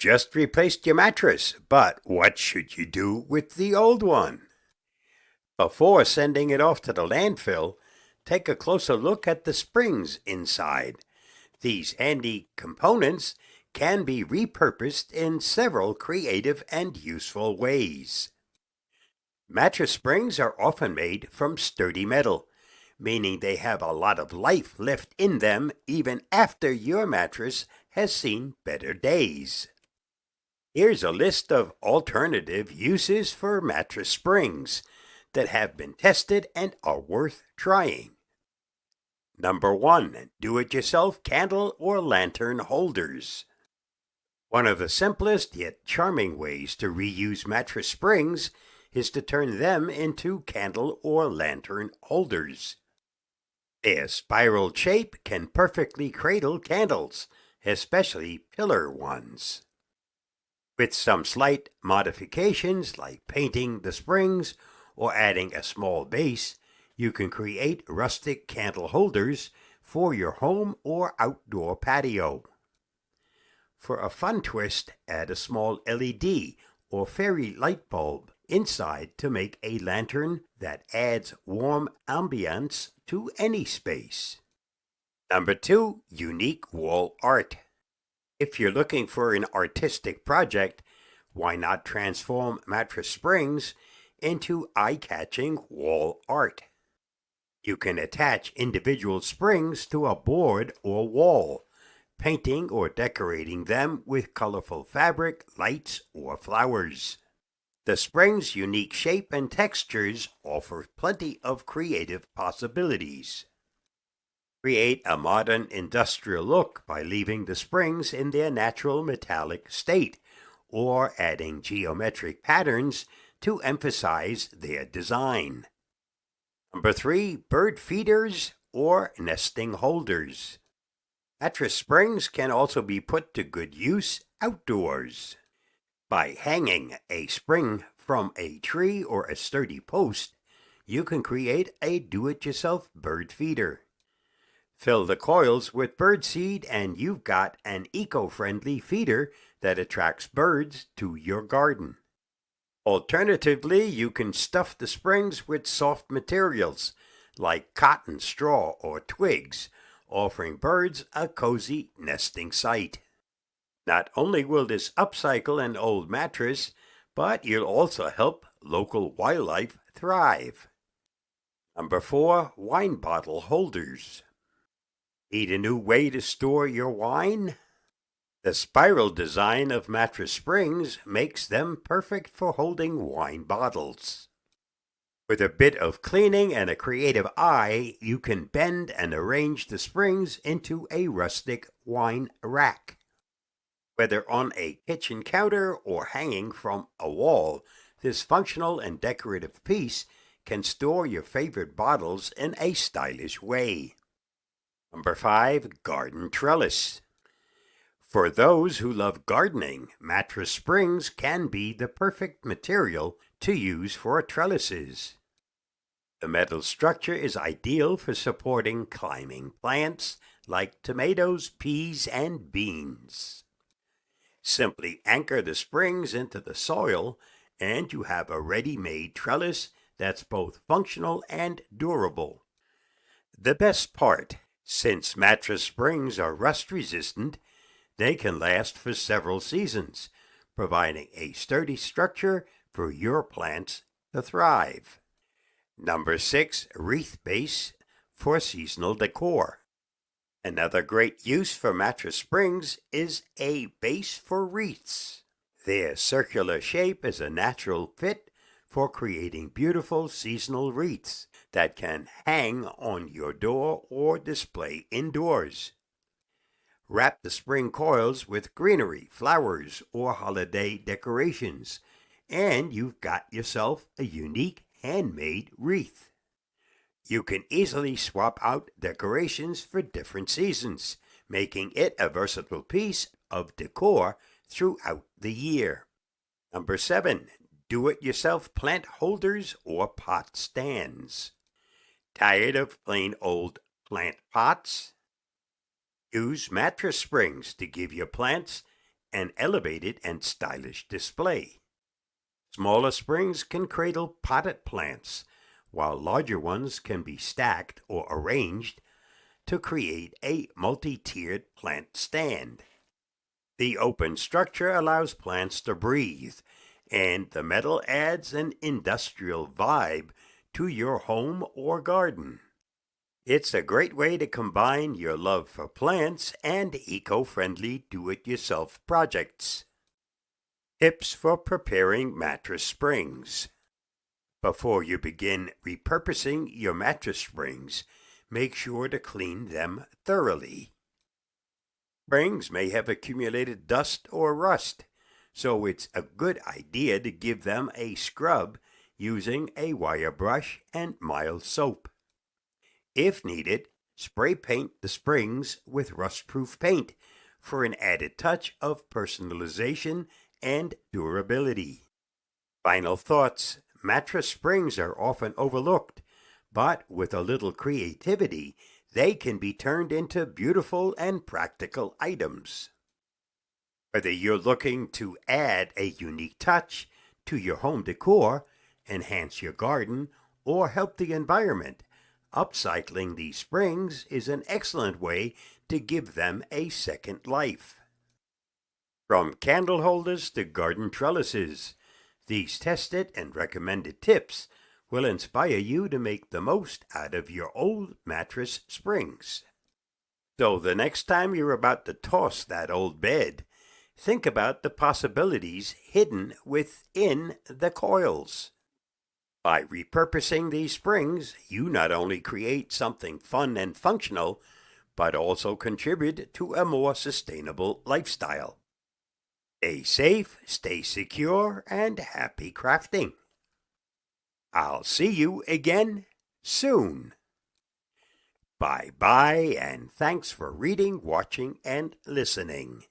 just replaced your mattress, but what should you do with the old one? Before sending it off to the landfill, take a closer look at the springs inside. These handy components can be repurposed in several creative and useful ways. Mattress springs are often made from sturdy metal, meaning they have a lot of life left in them even after your mattress has seen better days. Here's a list of alternative uses for mattress springs that have been tested and are worth trying. Number 1. Do-it-yourself candle or lantern holders. One of the simplest yet charming ways to reuse mattress springs is to turn them into candle or lantern holders. Their spiral shape can perfectly cradle candles, especially pillar ones. With some slight modifications like painting the springs or adding a small base, you can create rustic candle holders for your home or outdoor patio. For a fun twist, add a small LED or fairy light bulb inside to make a lantern that adds warm ambience to any space. Number 2. Unique wall art. If you're looking for an artistic project, why not transform mattress springs into eye-catching wall art? You can attach individual springs to a board or wall, painting or decorating them with colorful fabric, lights, or flowers. The spring's unique shape and textures offer plenty of creative possibilities. Create a modern industrial look by leaving the springs in their natural metallic state or adding geometric patterns to emphasize their design. Number 3. Bird feeders or nesting holders. Mattress springs can also be put to good use outdoors. By hanging a spring from a tree or a sturdy post, you can create a do-it-yourself bird feeder. Fill the coils with birdseed and you've got an eco-friendly feeder that attracts birds to your garden. Alternatively, you can stuff the springs with soft materials like cotton, straw, or twigs, offering birds a cozy nesting site. Not only will this upcycle an old mattress, but you'll also help local wildlife thrive. Number 4. Wine bottle holders. Need a new way to store your wine? The spiral design of mattress springs makes them perfect for holding wine bottles. With a bit of cleaning and a creative eye, you can bend and arrange the springs into a rustic wine rack. Whether on a kitchen counter or hanging from a wall, this functional and decorative piece can store your favorite bottles in a stylish way. Number 5. Garden trellis. For those who love gardening, mattress springs can be the perfect material to use for trellises. The metal structure is ideal for supporting climbing plants like tomatoes, peas, and beans. Simply anchor the springs into the soil, and you have a ready-made trellis that's both functional and durable. The best part, since mattress springs are rust-resistant, they can last for several seasons, providing a sturdy structure for your plants to thrive. Number 6. Wreath Base for seasonal decor. Another great use for mattress springs is a base for wreaths. Their circular shape is a natural fit for creating beautiful seasonal wreaths that can hang on your door or display indoors. Wrap the spring coils with greenery, flowers, or holiday decorations, and you've got yourself a unique handmade wreath. You can easily swap out decorations for different seasons, making it a versatile piece of decor throughout the year. Number 7. Do-it-yourself plant holders or pot stands. Tired of plain old plant pots? Use mattress springs to give your plants an elevated and stylish display. Smaller springs can cradle potted plants, while larger ones can be stacked or arranged to create a multi-tiered plant stand. The open structure allows plants to breathe, and the metal adds an industrial vibe to your home or garden. It's a great way to combine your love for plants and eco-friendly do-it-yourself projects. Tips for preparing mattress springs. Before you begin repurposing your mattress springs, make sure to clean them thoroughly. Springs may have accumulated dust or rust, so it's a good idea to give them a scrub using a wire brush and mild soap. If needed, spray paint the springs with rust-proof paint for an added touch of personalization and durability. Final thoughts. Mattress springs are often overlooked, but with a little creativity, they can be turned into beautiful and practical items. Whether you're looking to add a unique touch to your home decor, enhance your garden, or help the environment, upcycling these springs is an excellent way to give them a second life. From candle holders to garden trellises, these tested and recommended tips will inspire you to make the most out of your old mattress springs. So the next time you're about to toss that old bed, think about the possibilities hidden within the coils. By repurposing these springs, you not only create something fun and functional, but also contribute to a more sustainable lifestyle. Stay safe, stay secure, and happy crafting. I'll see you again soon. Bye-bye, and thanks for reading, watching, and listening.